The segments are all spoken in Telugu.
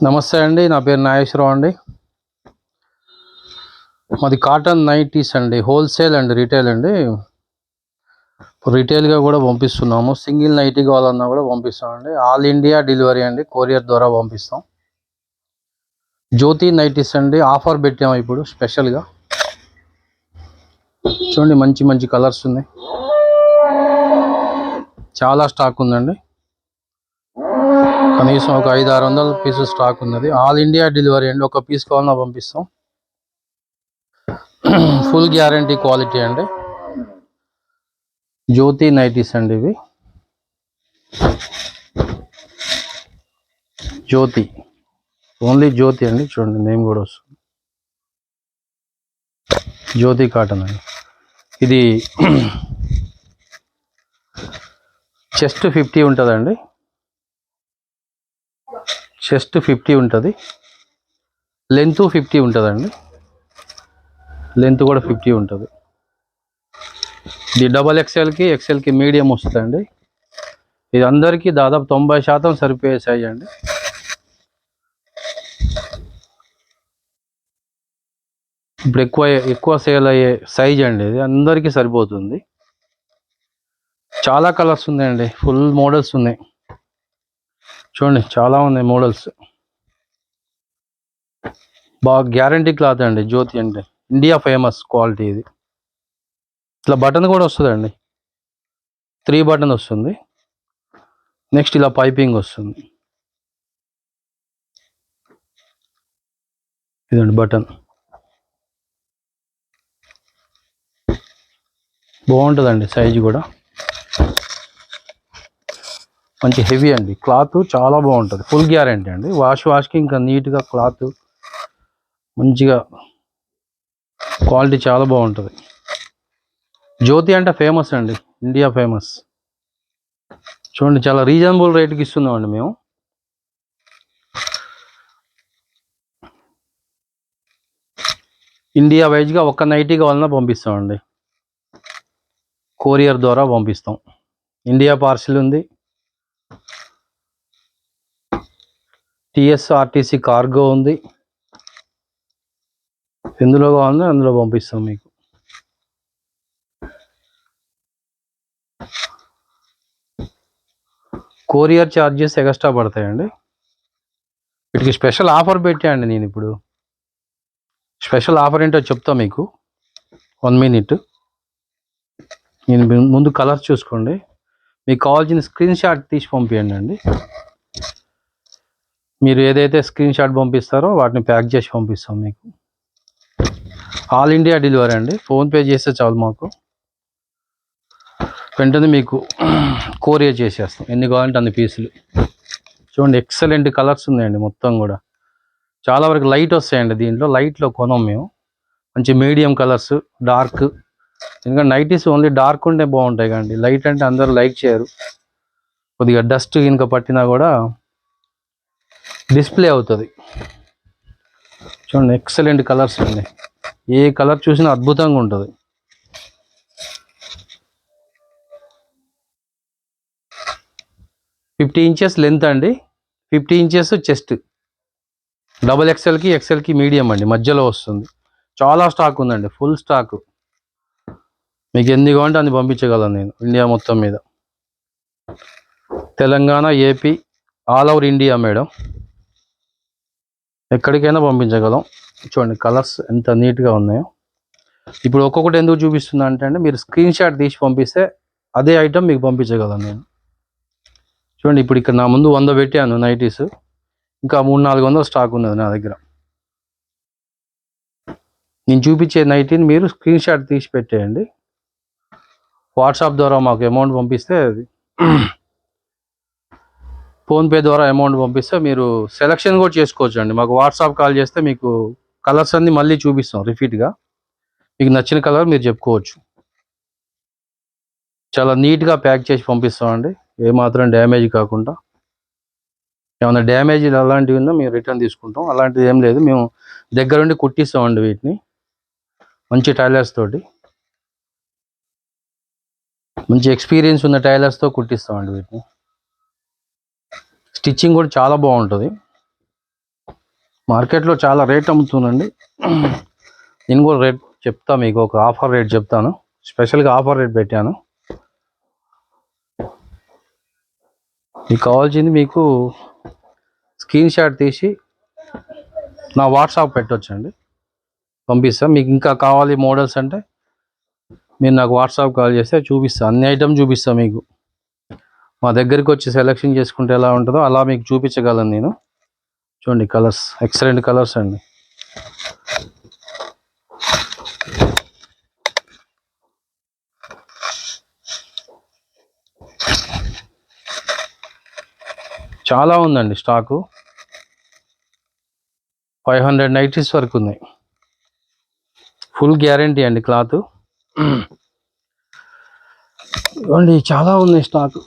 నమస్తే అండి. నా పేరు నాగేశ్వరరావు అండి. మాది కాటన్ నైటీస్ అండి. హోల్సేల్ అండ్ రీటైల్ అండి. రీటైల్గా కూడా పంపిస్తున్నాము. సింగిల్ నైటీ కావాలన్నా కూడా పంపిస్తామండి. ఆల్ ఇండియా డెలివరీ అండి. కొరియర్ ద్వారా పంపిస్తాం. జ్యోతి నైటీస్ అండి. ఆఫర్ పెట్టాము ఇప్పుడు స్పెషల్గా. చూడండి, మంచి మంచి కలర్స్ ఉన్నాయి. చాలా స్టాక్ ఉందండి. కనీసం ఒక 500-600 పీసెస్ స్టాక్ ఉన్నది. ఆల్ ఇండియా డెలివరీ అండి. ఒక పీస్ కావాలన్నా పంపిస్తాం. ఫుల్ గ్యారంటీ క్వాలిటీ అండి. జ్యోతి నైటీస్ అండి ఇవి. జ్యోతి, ఓన్లీ జ్యోతి అండి. చూడండి, నేమ్ కూడా వస్తుంది. జ్యోతి కాటన్ అండి. ఇది చెస్ట్ 50 ఉంటుందండి. చెస్ట్ 50 ఉంటుంది. లెంత్ 50 ఉంటుందండి. లెంత్ కూడా 50 ఉంటుంది. ఇది XXLకి XLకి మీడియం వస్తుందండి. ఇది అందరికీ దాదాపు 90% సరిపోయే సైజ్ అండి. ఇప్పుడు ఎక్కువ సేల్ అయ్యే సైజ్ అండి. ఇది అందరికీ సరిపోతుంది. చాలా కలర్స్ ఉన్నాయండి. ఫుల్ మోడల్స్ ఉన్నాయి. చూడండి, చాలా ఉన్నాయి మోడల్స్. బాగా గ్యారంటీ క్లాత్ అండి. జ్యోతి అంటే ఇండియా ఫేమస్ క్వాలిటీ. ఇది ఇట్లా బటన్ కూడా వస్తుందండి. 3 బటన్ వస్తుంది. నెక్స్ట్ ఇలా పైపింగ్ వస్తుంది. ఇదండి బటన్. బాగుంటుందండి. సైజు కూడా మంచి హెవీ అండి. క్లాత్ చాలా బాగుంటుంది. ఫుల్ గ్యారంటీ అండి. వాష్కి ఇంకా నీట్గా క్లాత్ మంచిగా క్వాలిటీ చాలా బాగుంటుంది. జ్యోతి అంటే ఫేమస్ అండి. India famous. చూడండి, చాలా రీజనబుల్ రేట్కి ఇస్తున్నామండి మేము. ఇండియా వైజ్గా ఒక్క నైటీ కావాలన్నా పంపిస్తామండి. కొరియర్ ద్వారా పంపిస్తాం. ఇండియా పార్సిల్ ఉంది. TSRTC కార్గో ఉంది. ఎందులో కావాలన్నా అందులో పంపిస్తాం మీకు. కొరియర్ ఛార్జెస్ ఎక్స్ట్రా పడతాయండి. వీటికి స్పెషల్ ఆఫర్ పెట్టాయండి. నేను ఇప్పుడు స్పెషల్ ఆఫర్ ఏంటో చెప్తా మీకు. 1 మినిట్. నేను ముందు కలర్స్ చూసుకోండి. మీకు కావాల్సిన స్క్రీన్ షాట్ తీసి పంపించండి అండి. మీరు ఏదైతే స్క్రీన్ షాట్ పంపిస్తారో వాటిని ప్యాక్ చేసి పంపిస్తాం మీకు. ఆల్ ఇండియా డెలివరీ అండి. ఫోన్పే చేస్తే చాలు మాకు. వెంటనే మీకు కొరియర్ చేసేస్తాం. ఎన్ని కావాలంటే అన్ని పీసులు. చూడండి, ఎక్సలెంట్ కలర్స్ ఉన్నాయండి. మొత్తం కూడా చాలా వరకు లైట్ వస్తాయండి. దీంట్లో లైట్లో కొనం మేము. మంచి మీడియం కలర్స్, డార్క్. ఎందుకంటే నైటీస్ ఓన్లీ డార్క్ ఉంటే బాగుంటాయి కండి. లైట్ అంటే అందరూ లైక్ చేయరు. కొద్దిగా డస్ట్ కనుక పట్టినా కూడా డిస్ప్లే అవుతుంది. చూడండి, ఎక్సలెంట్ కలర్స్ అండి. ఏ కలర్ చూసినా అద్భుతంగా ఉంటుంది. ఫిఫ్టీ ఇంచెస్ లెంత్ అండి. 50 ఇంచెస్ చెస్ట్. XXLకి XLకి మీడియం అండి. మధ్యలో వస్తుంది. చాలా స్టాక్ ఉందండి. Full stock. మీకు ఎన్ని కావాలంటే అన్ని పంపించగలను నేను ఇండియా మొత్తం మీద. Telangana, AP, all over India madam. ఎక్కడికైనా పంపించగలం. చూడండి, కలర్స్ ఎంత నీట్గా ఉన్నాయో. ఇప్పుడు ఒక్కొక్కటి ఎందుకు చూపిస్తున్నా అంటే మీరు స్క్రీన్ షాట్ తీసి పంపిస్తే అదే ఐటమ్ మీకు పంపించగలను నేను. చూడండి, ఇప్పుడు ఇక్కడ నా ముందు 100 పెట్టాను నైటీస్. ఇంకా 300-400 స్టాక్ ఉన్నది నా దగ్గర. నేను చూపించే నైటీని మీరు స్క్రీన్ షాట్ తీసి పెట్టేయండి. వాట్సాప్ ద్వారా మాకు అమౌంట్ పంపిస్తే, ఫోన్పే ద్వారా అమౌంట్ పంపిస్తే మీరు సెలెక్షన్ కూడా చేసుకోవచ్చు అండి. మాకు వాట్సాప్ కాల్ చేస్తే మీకు కలర్స్ అన్నీ మళ్ళీ చూపిస్తాం రిపీట్గా. మీకు నచ్చిన కలర్ మీరు చెప్పుకోవచ్చు. చాలా నీట్గా ప్యాక్ చేసి పంపిస్తామండి. ఏమాత్రం డ్యామేజ్ కాకుండా. ఏమైనా డ్యామేజ్ అలాంటివి ఉన్నా మేము రిటర్న్ తీసుకుంటాం. అలాంటిది ఏం లేదు. మేము దగ్గరుండి కుట్టిస్తామండి వీటిని. మంచి టైలర్స్ తోటి, మంచి ఎక్స్పీరియన్స్ ఉన్న టైలర్స్తో కుట్టిస్తామండి వీటిని. స్టిచ్చింగ్ కూడా చాలా బాగుంటుంది. మార్కెట్లో చాలా రేట్ అమ్ముతుందండి. నేను కూడా రేట్ చెప్తా, మీకు ఒక ఆఫర్ రేట్ చెప్తాను. స్పెషల్గా ఆఫర్ రేట్ పెట్టాను. మీకు కావాల్సింది మీకు స్క్రీన్ షాట్ తీసి నా వాట్సాప్ పెట్టొచ్చండి, పంపిస్తాను. మీకు ఇంకా కావాలి మోడల్స్ అంటే మీరు నాకు వాట్సాప్ కాల్ చేస్తే చూపిస్తాను, అన్ని ఐటమ్ చూపిస్తాను మీకు. మా దగ్గరికి వచ్చి సెలెక్షన్ చేసుకుంటే ఎలా ఉంటుందో అలా మీకు చూపించగలను నేను. చూడండి కలర్స్, ఎక్సలెంట్ కలర్స్ అండి. చాలా ఉందండి స్టాకు. 500 నైటీస్ వరకు ఉన్నాయి. ఫుల్ గ్యారంటీ అండి క్లాత్. ఇవ్వండి చాలా ఉన్నాయి స్టాక్.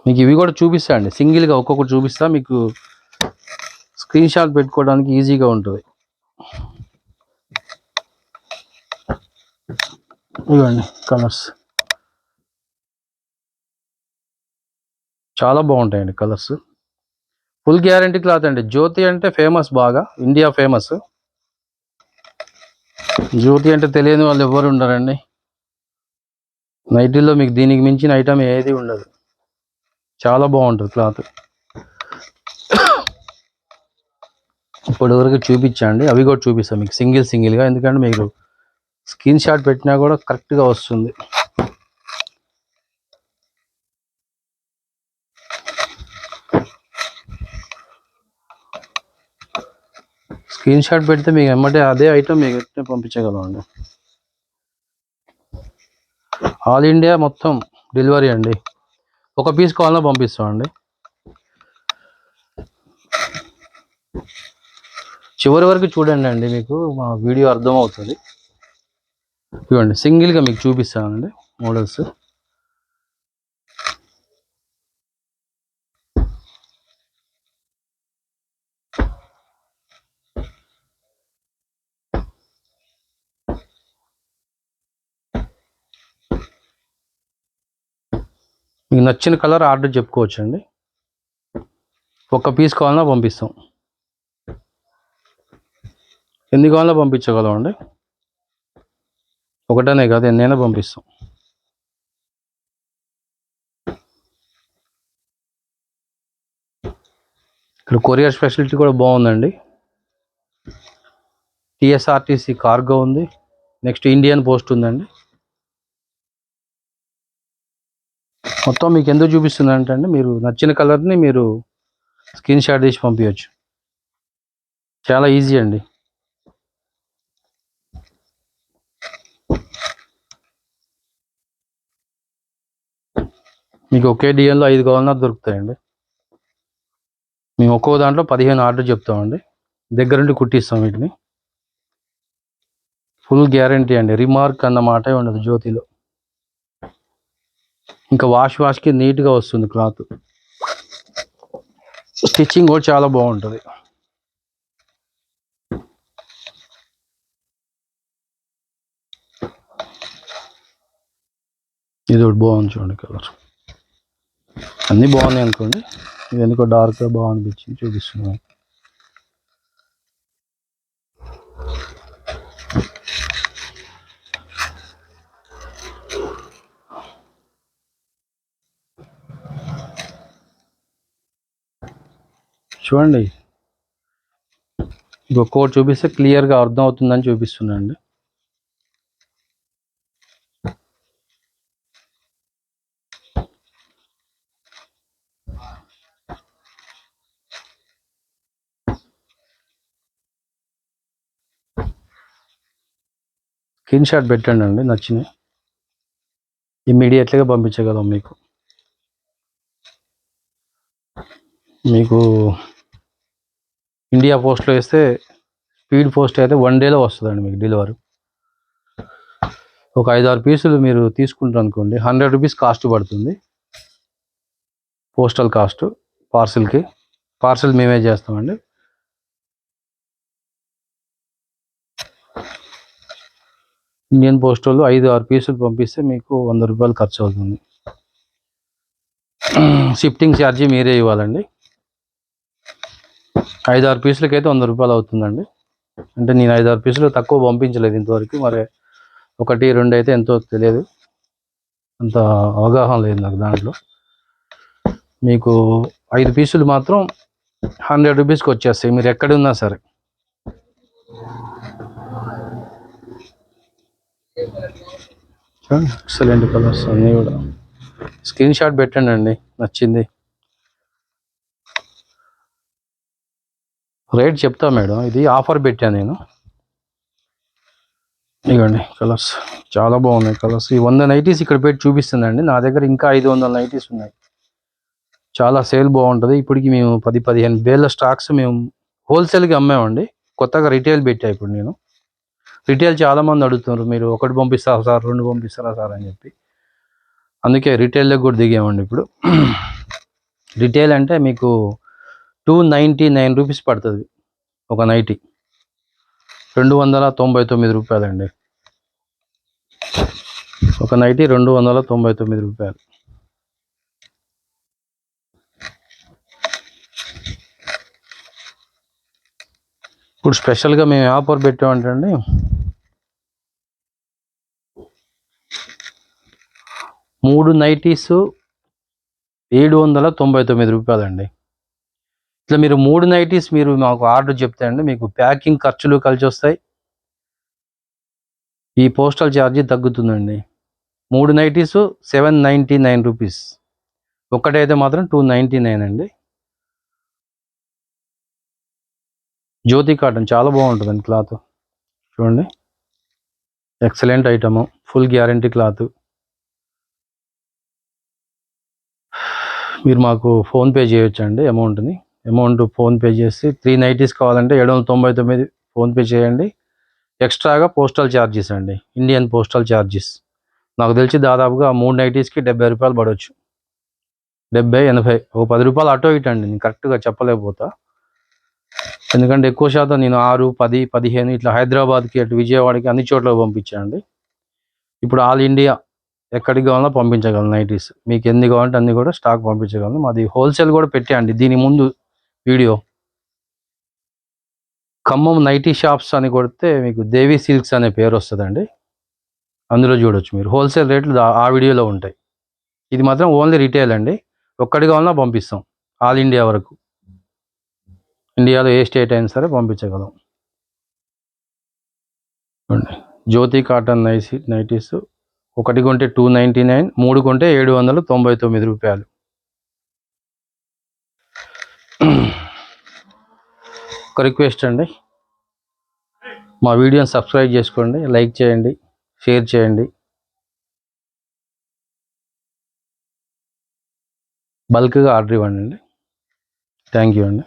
మీకు ఇవి కూడా చూపిస్తా అండి, సింగిల్గా ఒక్కొక్కటి చూపిస్తా, మీకు స్క్రీన్ షాట్ పెట్టుకోవడానికి ఈజీగా ఉంటుంది. ఇవ్వండి కలర్స్ చాలా బాగుంటాయండి కలర్స్. ఫుల్ గ్యారంటీ క్లాత్ అండి. జ్యోతి అంటే ఫేమస్, బాగా ఇండియా ఫేమస్. జ్యోతి అంటే తెలియని వాళ్ళు ఎవరు ఉండరండి. నైటీల్లో మీకు దీనికి మించిన ఐటమ్ ఏది ఉండదు. చాలా బాగుంటుంది క్లాత్. ఇప్పటి వరకు చూపించండి, అవి కూడా చూపిస్తాను మీకు సింగిల్గా, ఎందుకంటే మీరు స్క్రీన్ షాట్ పెట్టినా కూడా కరెక్ట్గా వస్తుంది. స్క్రీన్ షాట్ పెడితే మీకు ఎమ్మటే అదే ఐటమ్ మీకు పంపించగలం అండి. ఆల్ ఇండియా మొత్తం డెలివరీ అండి. ఒక పీస్ కావాలన్నా పంపిస్తామండి. చివరి వరకు చూడండి అండి, మీకు మా వీడియో అర్థమవుతుంది. ఇవ్వండి సింగిల్గా మీకు చూపిస్తానండి మోడల్స్. మీకు నచ్చిన కలర్ ఆర్డర్ చెప్పుకోవచ్చండి. ఒక పీస్ కావాలన్నా పంపిస్తాం, ఎన్ని కావాలన్నా పంపించగలం అండి. ఒకటనే కాదు, ఎన్నైనా పంపిస్తాం. ఇక్కడ కొరియర్ ఫెసిలిటీ కూడా బాగుందండి. టీఎస్ఆర్టీసీ కార్గో ఉంది, నెక్స్ట్ ఇండియన్ పోస్ట్ ఉందండి. మొత్తం మీకు ఎందుకు చూపిస్తుందంటే అండి, మీరు నచ్చిన కలర్ని మీరు స్క్రీన్ షాట్ తీసి పంపించవచ్చు. చాలా ఈజీ అండి. మీకు ఒకే డిఎన్లో 5 కావాలన్నా దొరుకుతాయండి. మేము ఒక్కో దాంట్లో 15 ఆర్డర్ చెప్తామండి, దగ్గరుండి కుట్టిస్తాం వీటిని. ఫుల్ గ్యారంటీ అండి, రిమార్క్ అన్న మాటే ఉండదు జ్యోతిలో. ఇంకా వాష్కి నీట్గా వస్తుంది క్లాత్. స్టిచ్చింగ్ కూడా చాలా బాగుంటుంది. ఇది ఒకటి బాగుంది చూడండి కలర్. అన్నీ బాగున్నాయి అనుకోండి, ఇది ఎందుకో డార్క్గా బాగా అనిపించింది, చూపిస్తున్నాను. చూడండి, ఇంకొకటి చూపిస్తే క్లియర్గా అర్థం అవుతుందని చూపిస్తున్నాండి. స్క్రీన్ షాట్ పెట్టండి అండి, నచ్చినాయి ఇమ్మీడియట్గా పంపించగలం మీకు. మీకు ఇండియా పోస్ట్లో వేస్తే, స్పీడ్ పోస్ట్ అయితే 1 డేలో వస్తుందండి మీకు డెలివరీ. ఒక 5-6 పీసులు మీరు తీసుకుంటారు అనుకోండి, 100 రూపీస్ కాస్ట్ పడుతుంది పోస్టల్ కాస్ట్. పార్సిల్ మేమే చేస్తామండి. ఇండియన్ పోస్ట్ వాళ్ళు 5-6 పీసులు పంపిస్తే మీకు 100 రూపాయలు ఖర్చు అవుతుంది. షిఫ్టింగ్ ఛార్జీ మీరే ఇవ్వాలండి. 5-6 పీసులకైతే 100 రూపాయలు అవుతుందండి. అంటే నేను 5-6 పీసులు తక్కువ పంపించలేదు ఇంతవరకు. మరి 1-2 అయితే ఎంతో తెలియదు, అంత అవగాహన లేదు నాకు దాంట్లో. మీకు 5 పీసులు మాత్రం 100 రూపీస్కి వచ్చేస్తాయి మీరు ఎక్కడున్నా సరే. ఎక్సలెంట్ కలర్స్ అన్నీ కూడా. స్క్రీన్ షాట్ పెట్టండి అండి నచ్చింది. రేట్ చెప్తా మేడం, ఇది ఆఫర్ పెట్టాను నేను. ఇవ్వండి కలర్స్ చాలా బాగున్నాయి కలర్స్. ఈ 100 నైటీస్ ఇక్కడ పెట్టి చూపిస్తుందండి. నా దగ్గర ఇంకా 500 నైటీస్ ఉన్నాయి. చాలా సేల్ బాగుంటుంది. ఇప్పటికి మేము 10-15 వేల స్టాక్స్ మేము హోల్సేల్కి అమ్మామండి. కొత్తగా రిటైల్ పెట్టా ఇప్పుడు నేను. రిటైల్ చాలామంది అడుగుతున్నారు, మీరు 1 పంపిస్తారా సార్, 2 పంపిస్తారా సార్ అని చెప్పి. అందుకే రిటైల్లోకి కూడా దిగామండి ఇప్పుడు. రిటైల్ అంటే మీకు 299 రూపీస్ పడుతుంది ఒక నైటీ. 299 రూపాయలండి ఒక నైటీ. 299 రూపాయలు. ఇప్పుడు స్పెషల్గా మేము ఆఫర్ పెట్టామంటే అండి, 3 నైటీస్ 799 రూపాయలండి. ఇట్లా మీరు 3 నైటీస్ మీరు మాకు ఆర్డర్ చెప్తే అండి, మీకు ప్యాకింగ్ ఖర్చులు కలిసి వస్తాయి, ఈ పోస్టల్ ఛార్జీ తగ్గుతుందండి. 3 నైటీస్ 799 రూపీస్, ఒక్కటైతే మాత్రం 299 అండి. జ్యోతి కాటన్ చాలా బాగుంటుందండి క్లాత్. చూడండి excellent item, full guarantee cloth. మీరు మాకు ఫోన్పే చేయొచ్చండి అమౌంట్ ఫోన్పే చేసి 3 నైటీస్ కావాలంటే 799 ఫోన్పే చేయండి. ఎక్స్ట్రాగా పోస్టల్ ఛార్జెస్ అండి, ఇండియన్ పోస్టల్ ఛార్జెస్. నాకు తెలిసి దాదాపుగా 3 నైటీస్కి 70 రూపాయలు పడవచ్చు. 70-80, ఒక 10 రూపాయలు అటో ఇటు అండి, నేను కరెక్ట్గా చెప్పలేకపోతా. ఎందుకంటే ఎక్కువ శాతం నేను 6, 10, 15 ఇట్లా హైదరాబాద్కి, అటు విజయవాడకి, అన్ని చోట్ల పంపించానండి. ఇప్పుడు ఆల్ ఇండియా ఎక్కడికి కావాలన్నా పంపించగలను నైటీస్. మీకు ఎన్ని కావాలంటే అన్ని కూడా స్టాక్ పంపించగలను. మాది హోల్సేల్ కూడా పెట్టండి. దీని ముందు వీడియో ఖమ్మం నైటీ షాప్స్ అని కొడితే మీకు దేవి సిల్క్స్ అనే పేరు వస్తుందండి. అందులో చూడొచ్చు మీరు. హోల్సేల్ రేట్లు ఆ వీడియోలో ఉంటాయి. ఇది మాత్రం ఓన్లీ రిటైల్ అండి. ఒక్కడి కావాలన్నా పంపిస్తాం, ఆల్ ఇండియా వరకు. ఇండియాలో ఏ స్టేట్ అయినా సరే పంపించగలం. జ్యోతి కాటన్ నైటీస్ ఒకటి కొంటే 299, 3 కొంటే 799 రూపాయలు. ఒక రిక్వెస్ట్ అండి, మా వీడియోని సబ్స్క్రైబ్ చేసుకోండి, లైక్ చేయండి, షేర్ చేయండి. బల్క్గా ఆర్డర్ ఇవ్వండి. థ్యాంక్ యూ అండి.